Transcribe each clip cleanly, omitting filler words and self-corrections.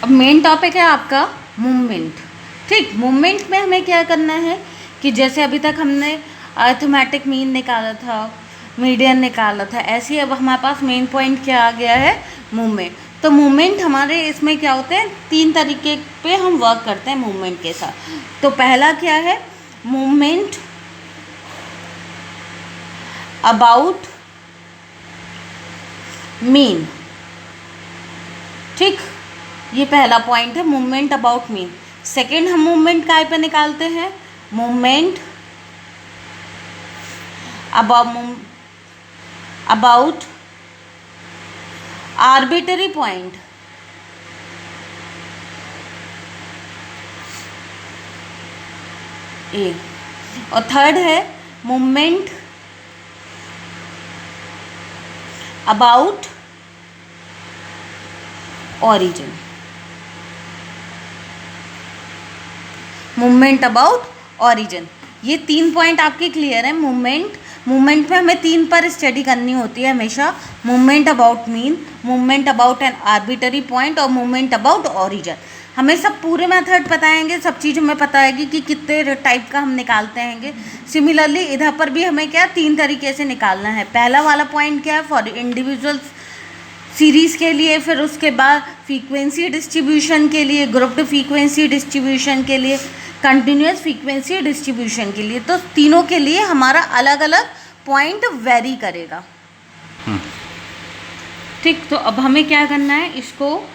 अब main topic है आपका मूवमेंट। ठीक, मूवमेंट में हमें क्या करना है कि जैसे अभी तक हमने अरिथमेटिक मीन निकाला था, मीडियन निकाला था, ऐसे ही अब हमारे पास मेन पॉइंट क्या आ गया है, मूवमेंट। तो मूवमेंट हमारे इसमें क्या होते हैं, 3 तरीके पे हम वर्क करते हैं मूवमेंट के साथ। तो पहला क्या है, मूवमेंट अबाउट मीन। ठीक, ये पहला पॉइंट है, मूवमेंट अबाउट मीन। सेकेंड, हम मूवमेंट काय पे निकालते हैं, मूवमेंट अबाउट आर्बिटरी पॉइंट। ए, और थर्ड है movement about origin. Movement about origin, ये 3 पॉइंट आपके क्लियर है। मूवमेंट में हमें 3 पर स्टडी करनी होती है हमेशा, movement about mean, movement about an arbitrary point और मूवमेंट अबाउट ऑरिजिन। हमें सब पूरे मेथड पता हैंगे, सब चीज़ हमें पता है कि कितने टाइप का हम निकालते हैंगे। सिमिलरली इधर पर भी हमें क्या 3 तरीके से निकालना है। पहला वाला पॉइंट क्या है, फॉर इंडिविजुअल सीरीज़ के लिए, फिर उसके बाद फ्रीक्वेंसी डिस्ट्रीब्यूशन के लिए, ग्रुप्ड फ्रीक्वेंसी डिस्ट्रीब्यूशन के लिए, कंटिन्यूस फ्रीक्वेंसी डिस्ट्रीब्यूशन के लिए। तो तीनों के लिए हमारा अलग अलग पॉइंट वेरी करेगा। ठीक, तो अब हमें क्या करना है, इसको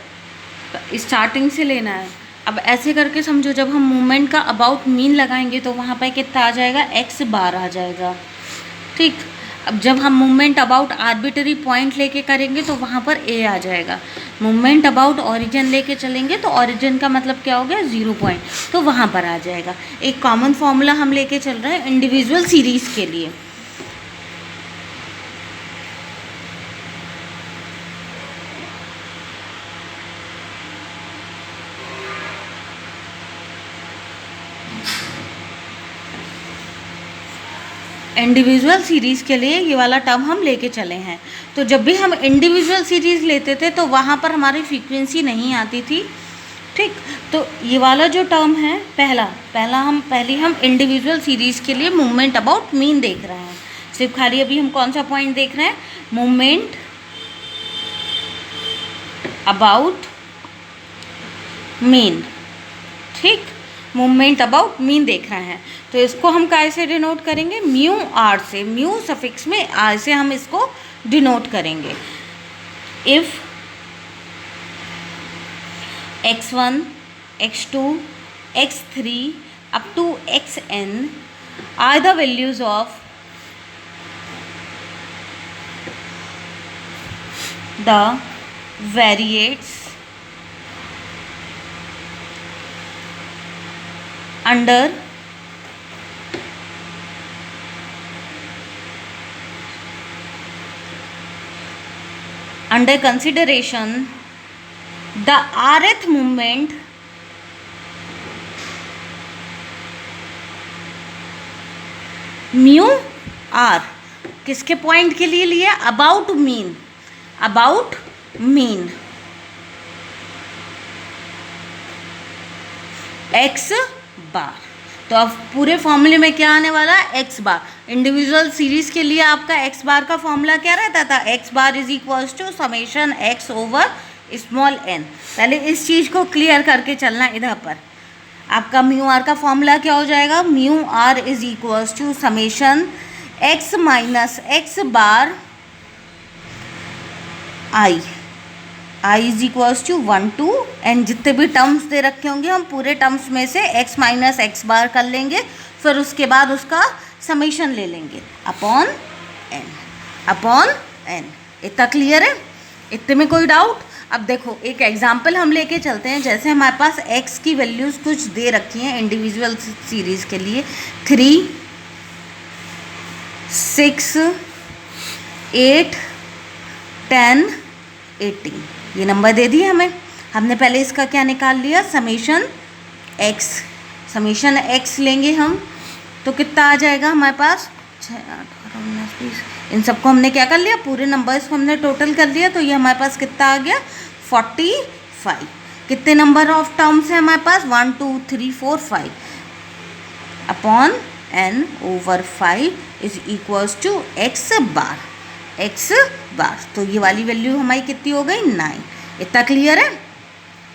स्टार्टिंग से लेना है। अब ऐसे करके समझो, जब हम मूवमेंट का अबाउट मीन लगाएंगे तो वहाँ पर कितना आ जाएगा, x बार आ जाएगा। ठीक, अब जब हम मूवमेंट अबाउट आर्बिटरी पॉइंट लेके करेंगे तो वहाँ पर a आ जाएगा। मूवमेंट अबाउट ऑरिजिन लेके चलेंगे तो ऑरिजिन का मतलब क्या हो गया, 0 पॉइंट, तो वहाँ पर आ जाएगा। एक कॉमन फॉर्मूला हम लेके चल रहे हैं इंडिविजुअल सीरीज़ के लिए। इंडिविजुअल सीरीज़ के लिए ये वाला टर्म हम लेके चले हैं। तो जब भी हम इंडिविजुअल सीरीज़ लेते थे तो वहाँ पर हमारी फ्रीक्वेंसी नहीं आती थी। ठीक, तो ये वाला जो टर्म है पहली हम इंडिविजुअल सीरीज़ के लिए मूवमेंट अबाउट मीन देख रहे हैं। सिर्फ खाली अभी हम कौन सा पॉइंट देख रहे हैं, मूवमेंट अबाउट मीन। ठीक, मूवमेंट अबाउट मीन देख रहे हैं, तो इसको हम कैसे डिनोट करेंगे, म्यू आर से, म्यू सफिक्स में आर से हम इसको डिनोट करेंगे। If x1, x2, x3 up to xn are the values of the variates under consideration, the rth movement mu r किसके पॉइंट के लिए लिया, about mean, about mean x bar. तो अब पूरे फॉर्मूले में क्या आने वाला है, एक्स बार। इंडिविजुअल सीरीज़ के लिए आपका एक्स बार का फॉर्मूला क्या रहता था, x bar is equals to summation x over small n. पहले इस चीज़ को क्लियर करके चलना। इधर पर आपका म्यू आर का फॉर्मूला क्या हो जाएगा, mu r is equals to summation x minus x bar i is equals to 1 to n। जितने भी टर्म्स दे रखे होंगे हम पूरे टर्म्स में से x माइनस एक्स बार कर लेंगे, फिर उसके बाद उसका समेशन ले लेंगे अपॉन n। इतना क्लियर है, इतने में कोई डाउट। अब देखो एक एग्जाम्पल हम लेके चलते हैं। जैसे हमारे पास x की वैल्यूज़ कुछ दे रखी हैं इंडिविजुअल सीरीज़ के लिए, 3, 6, 8, 10, 18 ये नंबर दे दिए हमें। हमने पहले इसका क्या निकाल लिया, समेशन एक्स लेंगे हम, तो कितना आ जाएगा हमारे पास, 6, 8, 12, 19, 20। इन सबको हमने क्या कर लिया, पूरे नंबर्स को हमने टोटल कर लिया, तो ये हमारे पास कितना आ गया, 5। कितने नंबर ऑफ टर्म्स है हमारे पास? 1 2 3 4 5 upon n over 5 is equals to x bar. तो ये वाली वैल्यू हमारी कितनी हो गई? 9। इतना क्लियर है?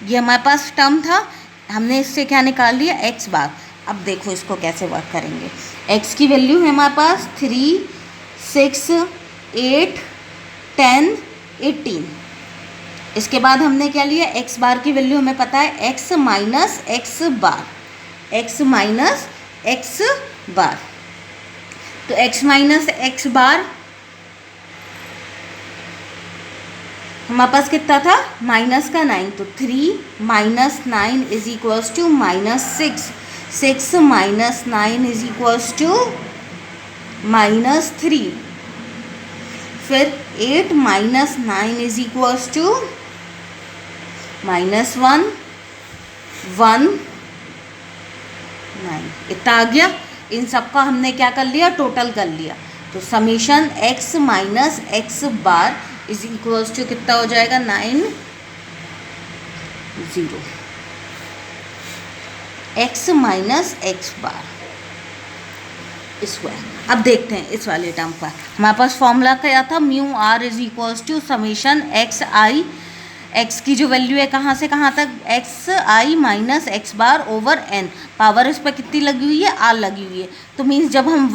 ये हमारे पास टर्म था, हमने इससे क्या निकाल लिया? x बार। अब देखो इसको कैसे वर्क करेंगे। x की वैल्यू है हमारे पास 3 6 8 10 18। इसके बाद हमने क्या लिया? x बार की वैल्यू हमें पता है x माइनस एक्स बार। तो x माइनस एक्स बार हमारे पास कितना था? माइनस का 9। तो 3 minus 9 is equals to minus 6। 6 minus 9 is equals to minus 3। फिर 8 minus 9 is equals to minus 1 9। इतना आ गया। इन सब का हमने क्या कर लिया? टोटल कर लिया। तो summation x minus x bar is equals to कितना हो जाएगा? 9 0। x minus x bar square. अब देखते हैं इस वाले टर्म पर। हमारे पास फॉर्मूला क्या था? Mu r is equals to summation x i. X की जो वैल्यू है कहाँ से कहाँ तक? X i minus x bar over n. Power इस पर कितनी लगी हुई है? आर लगी हुई है। तो मीन्स जब हम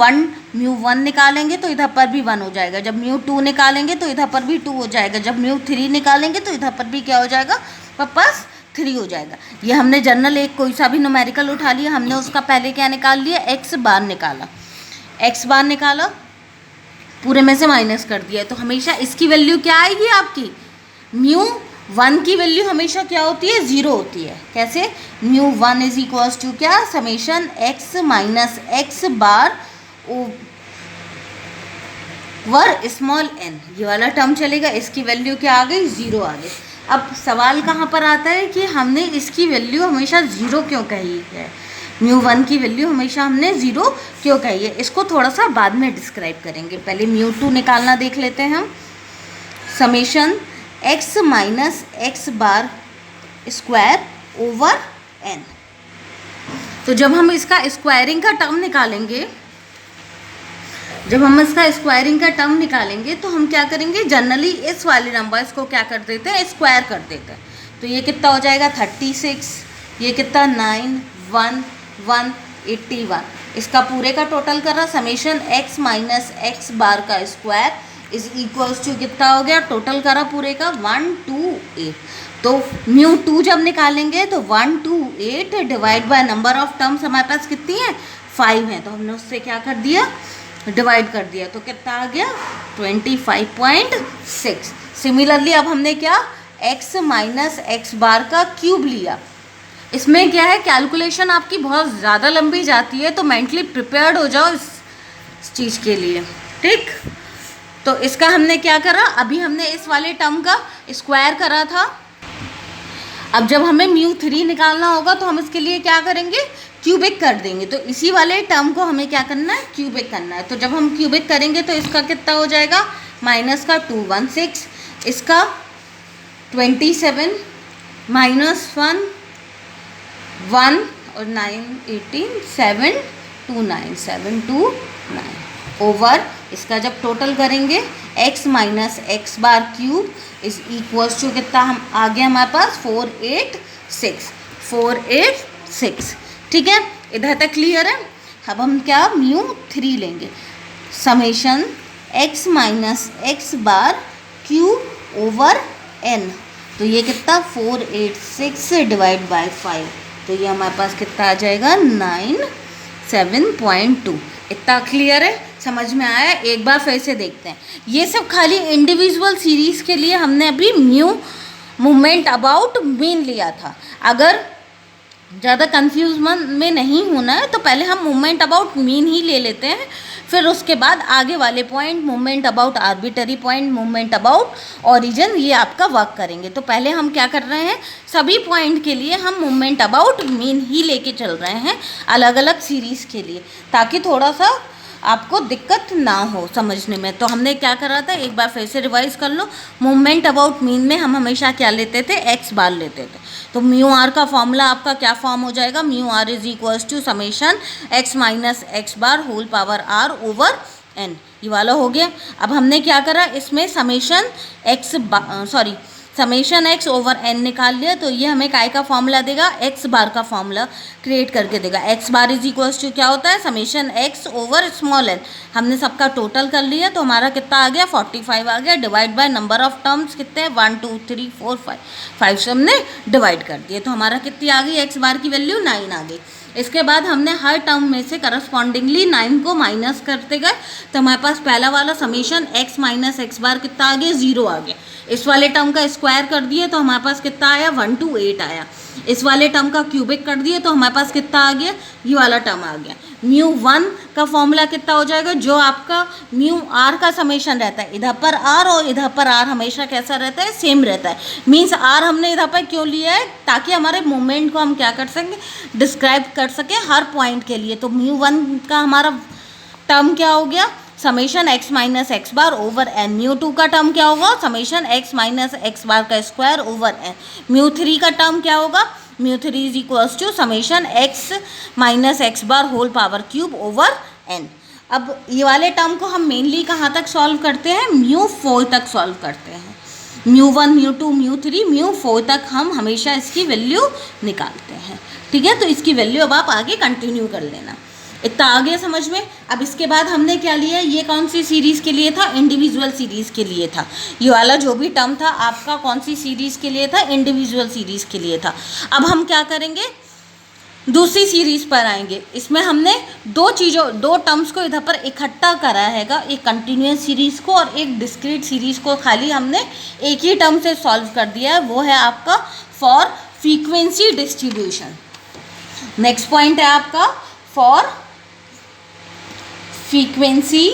म्यू 1 निकालेंगे तो इधर पर भी 1 हो जाएगा। जब म्यू 2 निकालेंगे तो इधर पर भी 2 हो जाएगा। जब म्यू 3 निकालेंगे तो इधर पर भी क्या हो जाएगा? वापस 3 हो जाएगा। ये हमने जनरल एक कोई सा भी न्यूमेरिकल उठा लिया, हमने उसका पहले क्या निकाल लिया? एक्स बार निकाला, पूरे में से माइनस कर दिया। तो हमेशा इसकी वैल्यू क्या आएगी आपकी? म्यू 1 की वैल्यू हमेशा क्या होती है? 0 होती है। कैसे? म्यू 1 इज इक्वल्स टू क्या? Summation x minus x bar over small n। ये वाला टर्म चलेगा। इसकी वैल्यू क्या आ गई? 0 आ गई। अब सवाल कहाँ पर आता है कि हमने इसकी वैल्यू हमेशा 0 क्यों कही है? म्यू 1 की वैल्यू हमेशा हमने 0 क्यों कही है? इसको थोड़ा सा बाद में डिस्क्राइब करेंगे। पहले म्यू 2 निकालना देख लेते हैं हम। Summation x minus x bar square over n। तो जब हम इसका स्क्वायरिंग का टर्म निकालेंगे, तो हम क्या करेंगे? जनरली इस वाले नंबर्स को क्या कर देते हैं? स्क्वायर कर देते हैं। तो ये कितना हो जाएगा? 36। ये कितना? 9 1 1 81। इसका पूरे का टोटल कर रहा summation x minus x bar का स्क्वायर इज इक्वल्स टू कितना हो गया? टोटल करा पूरे का 128। तो म्यू 2 जब निकालेंगे तो 128 divide by number of terms हमारे पास कितनी है? 5 है। तो हमने उससे क्या कर दिया? डिवाइड कर दिया। तो कितना आ गया? 25.6। सिमिलरली अब हमने क्या? x माइनस एक्स बार का क्यूब लिया। इसमें क्या है? कैलकुलेशन आपकी बहुत ज़्यादा लंबी जाती है, तो मेंटली प्रिपेयर्ड हो जाओ इस चीज़ के लिए। ठीक, तो इसका हमने क्या करा? अभी हमने इस वाले टर्म का स्क्वायर करा था। अब जब हमें म्यू 3 निकालना होगा तो हम इसके लिए क्या करेंगे? क्यूबिक कर देंगे। तो इसी वाले टर्म को हमें क्या करना है? क्यूबिक करना है। तो जब हम क्यूबिक करेंगे तो इसका कितना हो जाएगा? माइनस का 216, इसका 27 माइनस 1 1 और 9 18 729 ओवर इसका जब टोटल करेंगे x minus x bar cube is equals to कितना हम आ गया हमारे पास? 486। ठीक है, इधर तक क्लियर है? अब हम क्या? म्यू 3 लेंगे। Summation x minus x bar cube over n। तो ये कितना? 486 डिवाइड बाय 5। तो ये हमारे पास कितना आ जाएगा? 97.2। इतना क्लियर है? समझ में आया? एक बार फिर से देखते हैं। ये सब खाली इंडिविजुअल सीरीज़ के लिए हमने अभी म्यू मूवमेंट अबाउट मीन लिया था। अगर ज़्यादा कन्फ्यूजन में नहीं होना है तो पहले हम मूवमेंट अबाउट मीन ही ले लेते हैं, फिर उसके बाद आगे वाले point movement about arbitrary point, movement about origin, ये आपका वर्क करेंगे। तो पहले हम क्या कर रहे हैं? सभी पॉइंट के लिए हम मूवमेंट अबाउट मीन ही लेके चल रहे हैं अलग अलग सीरीज़ के लिए, ताकि थोड़ा सा आपको दिक्कत ना हो समझने में। तो हमने क्या करा था, एक बार फिर से रिवाइज कर लो। मूवमेंट अबाउट मीन में हम हमेशा क्या लेते थे, एक्स बार लेते थे। तो म्यू आर का फॉर्मूला आपका क्या फॉर्म हो जाएगा, mu r is equals to summation x minus x bar whole power r over n, ये वाला हो गया। अब हमने क्या करा, इसमें समेशन एक्स ओवर एन निकाल लिया, तो ये हमें काय का फॉर्मूला देगा, एक्स बार का फॉर्मूला क्रिएट करके देगा। X bar is equals to क्या होता है, summation x over small n. हमने सबका टोटल कर लिया, तो हमारा कितना आ गया, 45 आ गया। Divide by number of terms कितने हैं, 1 2 3 4 5 से हमने डिवाइड कर दिए, तो हमारा कितनी आ गई, एक्स बार की वैल्यू 9 आ गई। इसके बाद हमने हर टर्म में से करस्पॉन्डिंगली 9 को माइनस करते गए, तो हमारे पास पहला वाला समेशन एक्स माइनस एक्स बार कितना आ गया, 0 आ गया। इस वाले टर्म का स्क्वायर कर दिए तो हमारे पास कितना आया, 1 to 8 आया। इस वाले टर्म का क्यूबिक कर दिए तो हमारे पास कितना आ गया, ये वाला टर्म आ गया। म्यू 1 का फॉर्मूला कितना हो जाएगा, जो आपका म्यू आर का समेशन रहता है, इधर पर आर और इधर पर आर हमेशा कैसा रहता है, सेम रहता है। मीन्स आर हमने इधर पर क्यों लिया है, ताकि हमारे मूवमेंट को हम क्या कर सकें, डिस्क्राइब कर सकें हर पॉइंट के लिए। तो म्यू 1 का हमारा टर्म क्या हो गया, summation x minus x bar over N. Mu 2 का टर्म क्या होगा, summation x minus x bar का स्क्वायर ओवर एन। म्यू 3 का टर्म क्या होगा, mu 3 is equals to summation x minus x bar whole power cube over n. अब ये वाले टर्म को हम मेनली कहाँ तक सॉल्व करते हैं, म्यू 4 तक सॉल्व करते हैं। म्यू 1 म्यू 2 म्यू 3 म्यू 4 तक हम हमेशा इसकी वैल्यू निकालते हैं। ठीक है, तो इसकी वैल्यू अब आप आगे कंटिन्यू कर लेना। इतना आ गया समझ में। अब इसके बाद हमने क्या लिया, ये कौन सी सीरीज़ के लिए था, इंडिविजुअल सीरीज़ के लिए था। ये वाला जो भी टर्म था आपका कौन सी सीरीज़ के लिए था, इंडिविजुअल सीरीज़ के लिए था। अब हम क्या करेंगे, दूसरी सीरीज़ पर आएंगे। इसमें हमने दो टर्म्स को इधर पर इकट्ठा करा हैगा, एक कंटिन्यूस सीरीज़ को और एक डिस्क्रीट सीरीज़ को खाली हमने एक ही टर्म से सॉल्व कर दिया है, वो है आपका for frequency distribution. Next point है आपका फॉर फ्रीक्वेंसी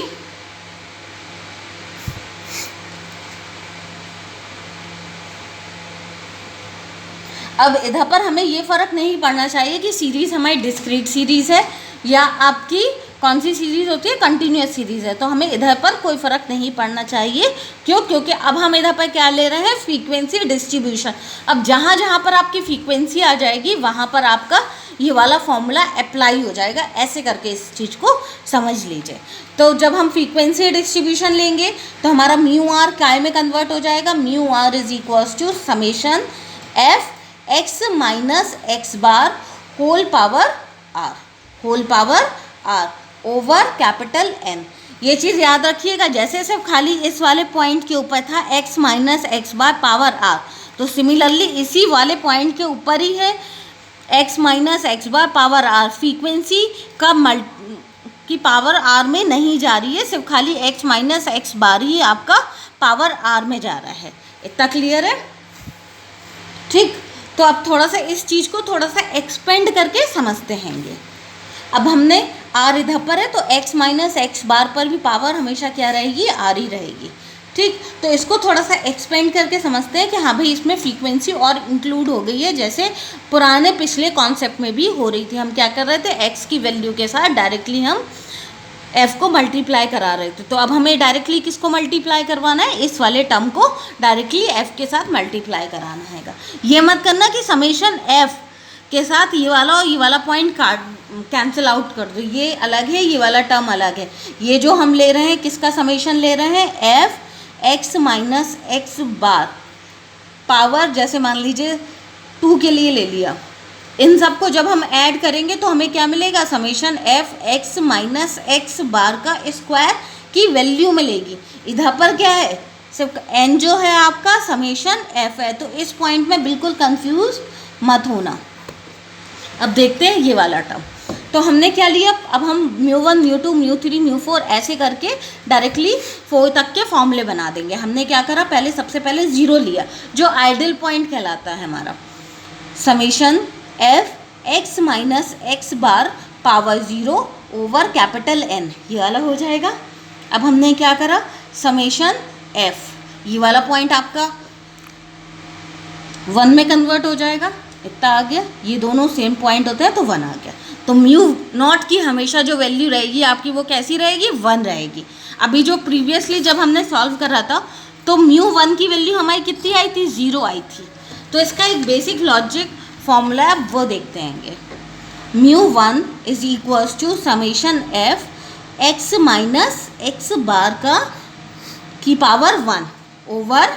अब इधर पर हमें ये फ़र्क नहीं पड़ना चाहिए कि सीरीज़ हमारी डिस्क्रीट सीरीज़ है या आपकी कौन सी सीरीज़ होती है, कंटिन्यूस सीरीज़ है। तो हमें इधर पर कोई फ़र्क नहीं पड़ना चाहिए। क्यों, क्योंकि अब हम इधर पर क्या ले रहे हैं, फ्रीक्वेंसी डिस्ट्रीब्यूशन। अब जहाँ जहाँ पर आपकी फ्रीक्वेंसी आ जाएगी वहाँ पर आपका ये वाला फॉर्मूला अप्लाई हो जाएगा। ऐसे करके इस चीज़ को समझ लीजिए। तो जब हम फ्रीक्वेंसी डिस्ट्रीब्यूशन लेंगे तो हमारा म्यू आर काय में कन्वर्ट हो जाएगा, mu r is equals to summation F x minus x bar whole power r over capital N. ये चीज़ याद रखिएगा, जैसे सिर्फ खाली इस वाले पॉइंट के ऊपर था x minus x bar power r, तो सिमिलरली इसी वाले पॉइंट के ऊपर ही है x minus x bar power r. Frequency का की पावर आर में नहीं जा रही है, सिर्फ खाली एक्स माइनस एक्स बार ही आपका पावर आर में जा रहा है। इतना क्लियर है, ठीक। तो अब थोड़ा सा इस चीज़ को थोड़ा सा एक्सपेंड करके समझते हैंगे। अब हमने आर इधर पर है तो एक्स माइनस एक्स बार पर भी पावर हमेशा क्या रहेगी, आर ही रहेगी। ठीक, तो इसको थोड़ा सा एक्सपेंड करके समझते हैं कि हाँ भाई इसमें फ्रीक्वेंसी और इंक्लूड हो गई है, जैसे पुराने पिछले कॉन्सेप्ट में भी हो रही थी। हम क्या कर रहे थे, एक्स की वैल्यू के साथ डायरेक्टली हम एफ को मल्टीप्लाई करा रहे थे। तो अब हमें डायरेक्टली किसको मल्टीप्लाई करवाना है, इस वाले टर्म को डायरेक्टली एफ के साथ मल्टीप्लाई कराना हैगा। ये मत करना कि समेशन एफ के साथ ये वाला और ये वाला पॉइंट कैंसिल आउट कर दो, ये अलग है ये वाला टर्म अलग है। ये जो हम ले रहे हैं किसका समेशन ले रहे हैं, F x minus x bar power, जैसे मान लीजिए 2 के लिए ले लिया। इन सब को जब हम ऐड करेंगे तो हमें क्या मिलेगा, summation F x minus x bar का स्क्वायर की वैल्यू मिलेगी। इधर पर क्या है, सिर्फ एन जो है आपका समेशन एफ है। तो इस पॉइंट में बिल्कुल कंफ्यूज मत होना। अब देखते हैं ये वाला टर्म। तो हमने क्या लिया, अब हम म्यू 1 म्यू 2 म्यू 3 म्यू 4 ऐसे करके डायरेक्टली 4 तक के फॉर्मूले बना देंगे। हमने क्या करा, पहले सबसे पहले 0 लिया जो आइडियल पॉइंट कहलाता है हमारा। Summation F x minus x bar power 0 over capital N, ये वाला हो जाएगा। अब हमने क्या करा, समेशन एफ, ये वाला पॉइंट आपका 1 में कन्वर्ट हो जाएगा। इतना आ गया, ये दोनों सेम पॉइंट होते हैं तो 1 आ गया। तो म्यू नॉट की हमेशा जो वैल्यू रहेगी आपकी वो कैसी रहेगी, 1 रहेगी। अभी जो प्रीवियसली जब हमने सॉल्व करा था तो म्यू 1 की वैल्यू हमारी कितनी आई थी, 0 आई थी। तो इसका एक बेसिक लॉजिक फॉर्मूला है, वो देखते हैं। Mu 1 is equals to summation F x minus x bar का की पावर 1 ओवर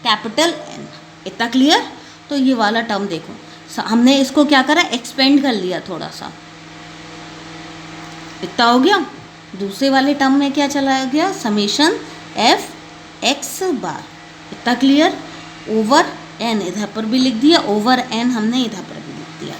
कैपिटल एन। इतना क्लियर। तो ये वाला टर्म देखो, हमने इसको क्या करा, एक्सपेंड कर लिया थोड़ा सा, इतना हो गया। दूसरे वाले टर्म में क्या चला गया, समेशन एफ एक्स बार, इतना क्लियर, ओवर एन इधर पर भी लिख दिया, ओवर एन हमने इधर पर भी लिख दिया।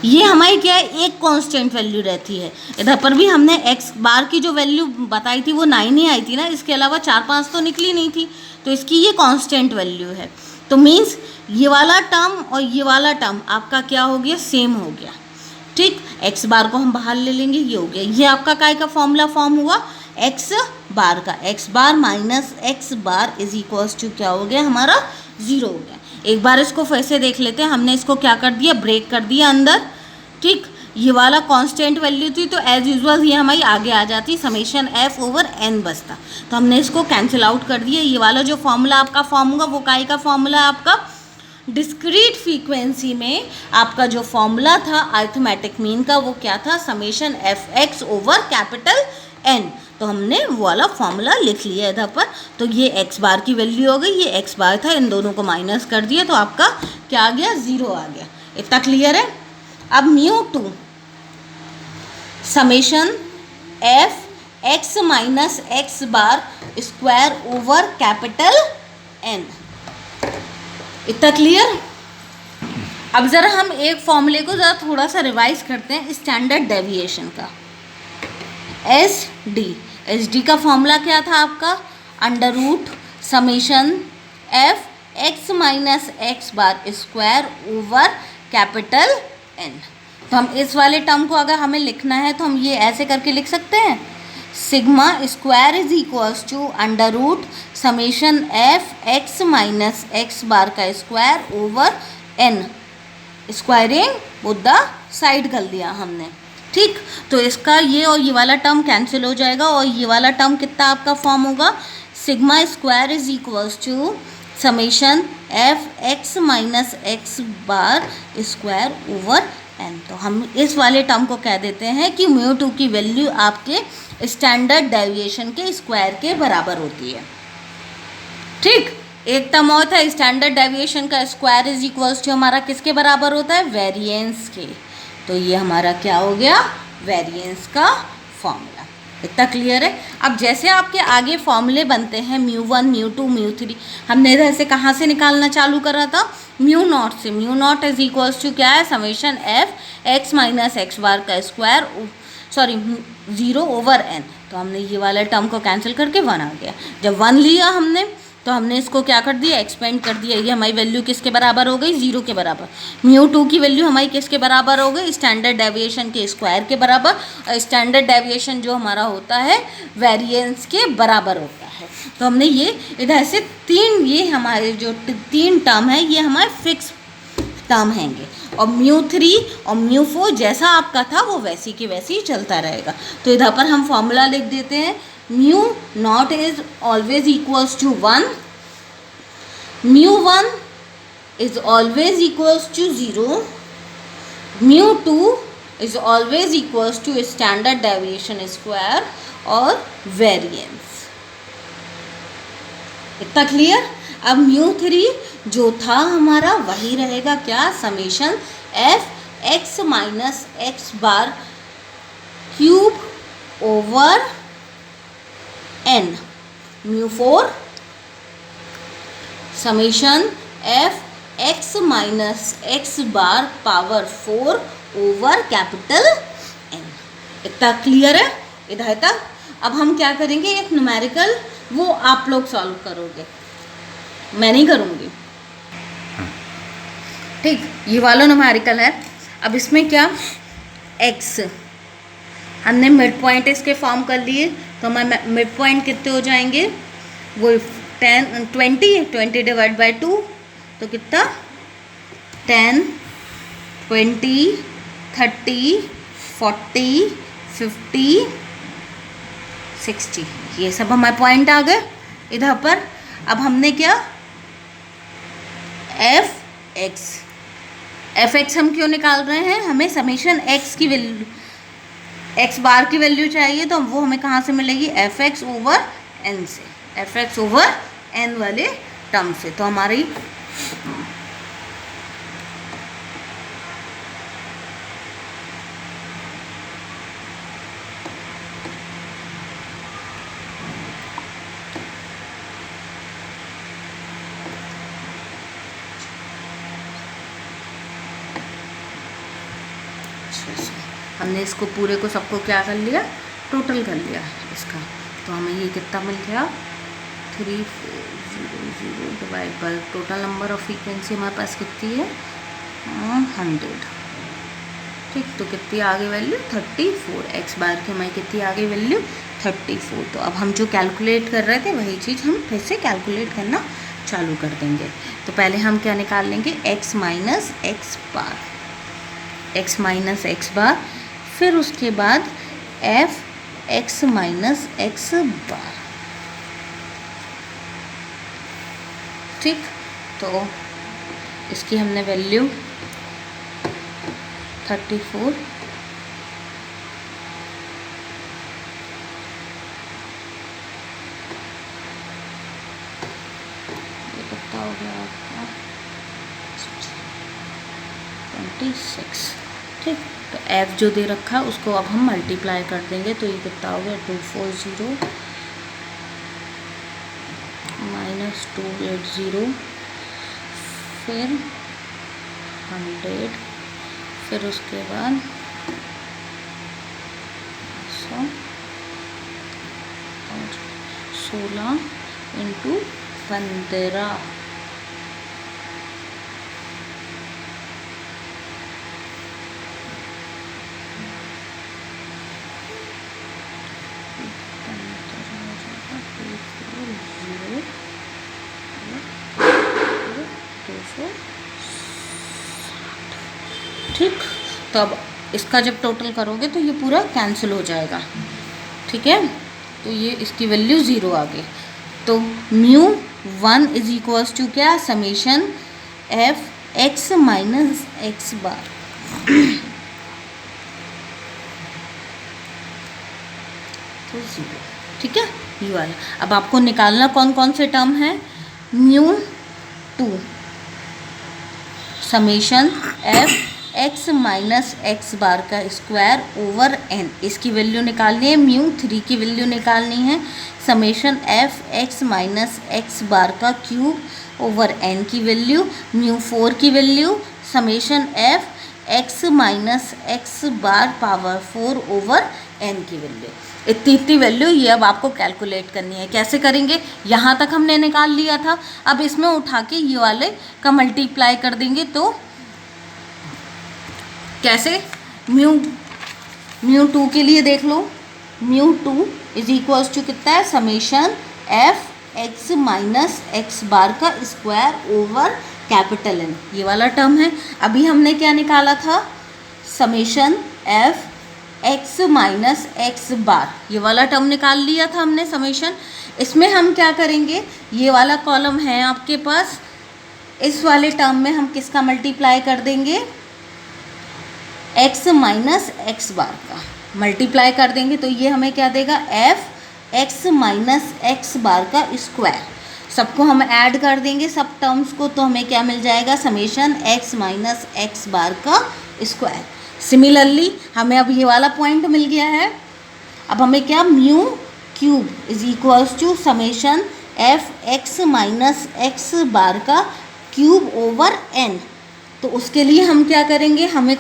ये हमारी क्या है, एक कांस्टेंट वैल्यू रहती है। इधर पर भी हमने एक्स बार की जो वैल्यू बताई थी वो 9 ही आई थी ना, इसके अलावा 4-5 तो निकली नहीं थी, तो इसकी ये कांस्टेंट वैल्यू है। तो मीन्स ये वाला टर्म और ये वाला टर्म आपका क्या हो गया, सेम हो गया। ठीक, एक्स बार को हम बाहर ले लेंगे, ये हो गया। ये आपका काय का फॉर्मूला फॉर्म हुआ, एक्स बार का, x bar minus x bar is equals to क्या हो गया हमारा, 0 हो गया। एक बार इसको फिर से देख लेते हैं। हमने इसको क्या कर दिया, ब्रेक कर दिया अंदर। ठीक, ये वाला कांस्टेंट वैल्यू थी तो एज यूजुअल ये हमारी आगे आ जाती, समेशन एफ ओवर एन बचता। तो हमने इसको कैंसिल आउट कर दिया। ये वाला जो फॉर्मूला आपका फॉर्म होगा वो काय का फॉर्मूला है, आपका डिस्क्रीट फ्रीक्वेंसी में आपका जो फॉर्मूला था अरिथमेटिक मीन का, वो क्या था, summation F x over capital N. तो हमने वो वाला फॉर्मूला लिख लिया इधर पर। तो ये एक्स बार की वैल्यू हो गई, ये एक्स बार था, इन दोनों को माइनस कर दिया तो आपका क्या आ गया, 0 आ गया। इतना क्लियर है। अब mu 2 summation F x minus x bar square over capital N. इतना क्लियर। अब ज़रा हम एक फॉर्मूले को ज़रा थोड़ा सा रिवाइज करते हैं, स्टैंडर्ड डेविएशन का। एस डी का फॉर्मूला क्या था आपका, under root summation F x minus x bar square over capital N. तो हम इस वाले टर्म को अगर हमें लिखना है तो हम ये ऐसे करके लिख सकते हैं, sigma square is equals to under root summation F x minus x bar का square over N, squaring both the side कर लिया हमने। ठीक, तो इसका ये और ये वाला टर्म कैंसिल हो जाएगा और ये वाला टर्म कितना आपका फॉर्म होगा, sigma square is equals to summation F x minus x bar square over N. तो हम इस वाले टर्म को कह देते हैं कि म्यू 2 की वैल्यू आपके स्टैंडर्ड डेविएशन के स्क्वायर के बराबर होती है। ठीक, एक टर्म और था स्टैंडर्ड डेविएशन का स्क्वायर इज इक्वल्स टू हमारा किसके बराबर होता है, वेरिएंस के। तो ये हमारा क्या हो गया, वेरिएंस का फॉर्मूला। इतना क्लियर है। अब जैसे आपके आगे फॉर्मूले बनते हैं म्यू 1 म्यू 2 म्यू 3, हमने इधर से कहाँ से निकालना चालू करा था, म्यू नॉट से। Mu naught is equals to क्या है, summation F x minus x bar का स्क्वायर, सॉरी 0 ओवर एन। तो हमने ये वाला टर्म को कैंसिल करके 1 आ गया। जब 1 लिया हमने तो हमने इसको क्या कर दिया, एक्सपेंड कर दिया। ये हमारी वैल्यू किसके बराबर हो गई, 0 के बराबर। म्यू 2 की वैल्यू हमारी किसके बराबर हो गई, स्टैंडर्ड डेविएशन के स्क्वायर के बराबर। और स्टैंडर्ड डेविएशन जो हमारा होता है वेरिएंस के बराबर होता है। तो हमने ये इधर से 3, ये हमारे जो 3 टर्म है ये हमारे फिक्स टर्म हैंगे। और म्यू 3 और म्यू 4 जैसा आपका था वो वैसी के वैसी ही चलता रहेगा। तो इधर पर हम फॉर्मूला लिख देते हैं, mu naught is always equals to 1, mu 1 is always equals to 0, mu 2 is always equals to standard deviation square और वेरिएंस। इतना क्लियर। अब म्यू 3 जो था हमारा वही रहेगा क्या, summation F x minus x bar cube over N. Mu 4 summation F x minus x bar power 4 over capital N. इतना क्लियर है इधर तक। अब हम क्या करेंगे, एक न्यूमेरिकल, वो आप लोग सॉल्व करोगे, मैं नहीं करूँगी। ठीक, ये वाला न्यूमेरिकल है। अब इसमें क्या, एक्स हमने मिड पॉइंट इसके फॉर्म कर लिए, तो हमारे मिड पॉइंट कितने हो जाएंगे, वो 20 डिवाइड बाई 2, तो कितना 10, 20, 30, 40, 50, 60, ये सब हमारे पॉइंट आ गए इधर पर। अब हमने क्या एफ एक्स हम क्यों निकाल रहे हैं, हमें समेशन एक्स की वैल्यू, एक्स बार की वैल्यू चाहिए, तो वो हमें कहाँ से मिलेगी, एफ एक्स ओवर एन से, एफ एक्स ओवर एन वाले टर्म से। तो हमारी हमने इसको पूरे को सबको क्या कर लिया, टोटल कर लिया इसका। तो हमें ये कितना मिल गया, 3400 divide by total number of frequency हमारे पास कितनी है, 100। ठीक, तो कितनी आ गई वैल्यू, 34। एक्स बार की हमारी कितनी आ गई वैल्यू, 34। तो अब हम जो कैलकुलेट कर रहे थे वही चीज़ हम फिर से कैलकुलेट करना चालू कर देंगे। तो पहले हम क्या निकाल लेंगे, एक्स माइनस एक्स बार, एक्स माइनस एक्स बार, फिर उसके बाद एफ एक्स माइनस एक्स बार। ठीक, तो इसकी हमने वैल्यू 34 ये कितना हो गया आपका 26। ठीक, तो एफ जो दे रखा है उसको अब हम मल्टीप्लाई कर देंगे, तो ये कितना हो गया, 240 माइनस 280, फिर 100, फिर उसके बाद 100 और 16 इंटू 15। ठीक, तो अब इसका जब टोटल करोगे तो ये पूरा कैंसिल हो जाएगा। ठीक है, तो ये इसकी वैल्यू 0 आ गई। तो म्यू 1 इज इक्वल्स टू क्या, summation F x minus x bar. तो 0। ठीक है, यू वाला। अब आपको निकालना कौन कौन से टर्म है, mu 2 summation F x minus x bar का स्क्वायर ओवर एन, इसकी वैल्यू निकालनी है, म्यू 3 की वैल्यू निकालनी है, summation F x minus x bar का क्यूब ओवर एन की वैल्यू, म्यू 4 की value, summation F x minus x bar power 4 over N की वैल्यू। इतनी वैल्यू ये अब आपको कैलकुलेट करनी है। कैसे करेंगे, यहाँ तक हमने निकाल लिया था, अब इसमें उठा के ये वाले का मल्टीप्लाई कर देंगे। तो कैसे, म्यू 2 के लिए देख लो, म्यू 2 इज इक्वल्स टू कितना है, summation F x minus x bar का स्क्वायर ओवर कैपिटल एन, ये वाला टर्म है। अभी हमने क्या निकाला था, summation F x minus x bar, ये वाला टर्म निकाल लिया था हमने समेशन। इसमें हम क्या करेंगे, ये वाला कॉलम है आपके पास, इस वाले टर्म में हम किसका मल्टीप्लाई कर देंगे, एक्स माइनस एक्स बार का मल्टीप्लाई कर देंगे। तो ये हमें क्या देगा, F x minus x bar का स्क्वायर। सबको हम ऐड कर देंगे सब टर्म्स को, तो हमें क्या मिल जाएगा, summation x minus x bar का स्क्वायर। सिमिलरली हमें अब ये वाला पॉइंट मिल गया है। अब हमें क्या, mu cube is equals to summation F x minus x bar का क्यूब ओवर एन। तो उसके लिए हम क्या करेंगे, हमें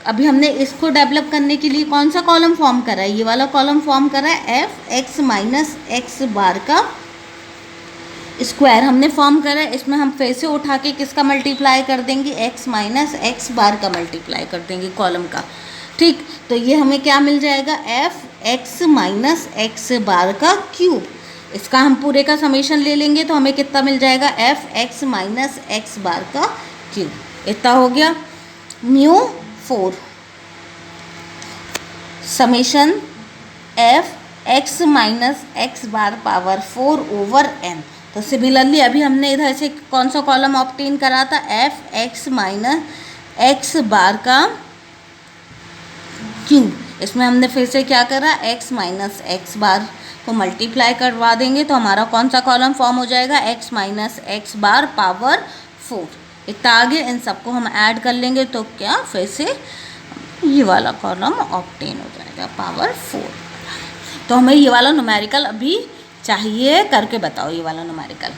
अभी हमने इसको डेवलप करने के लिए कौन सा कॉलम फॉर्म करा है, ये वाला कॉलम फॉर्म करा है, F x minus x bar का स्क्वायर हमने फॉर्म करा है। इसमें हम फिर से उठा के किसका मल्टीप्लाई कर देंगे, एक्स माइनस एक्स बार का मल्टीप्लाई कर देंगे कॉलम का। ठीक, तो ये हमें क्या मिल जाएगा, F x minus x bar का क्यूब। इसका हम पूरे का समेशन ले लेंगे तो हमें कितना मिल जाएगा, F x minus x bar का क्यूब। इतना हो गया mu 4। Summation F x minus x bar power 4 over N. तो सिमिलरली अभी हमने इधर से कौन सा कॉलम ऑब्टेन करा था, F x minus x bar का क्यूब। इसमें हमने फिर से क्या करा, एक्स माइनस एक्स बार को मल्टीप्लाई करवा देंगे तो हमारा कौन सा कॉलम फॉर्म हो जाएगा, x minus x bar power 4। इतना आगे इन सबको हम ऐड कर लेंगे तो क्या फिर से ये वाला कॉलम ऑब्टेन हो जाएगा पावर 4। तो हमें ये वाला न्यूमेरिकल अभी चाहिए, करके बताओ ये वाला न्यूमेरिकल।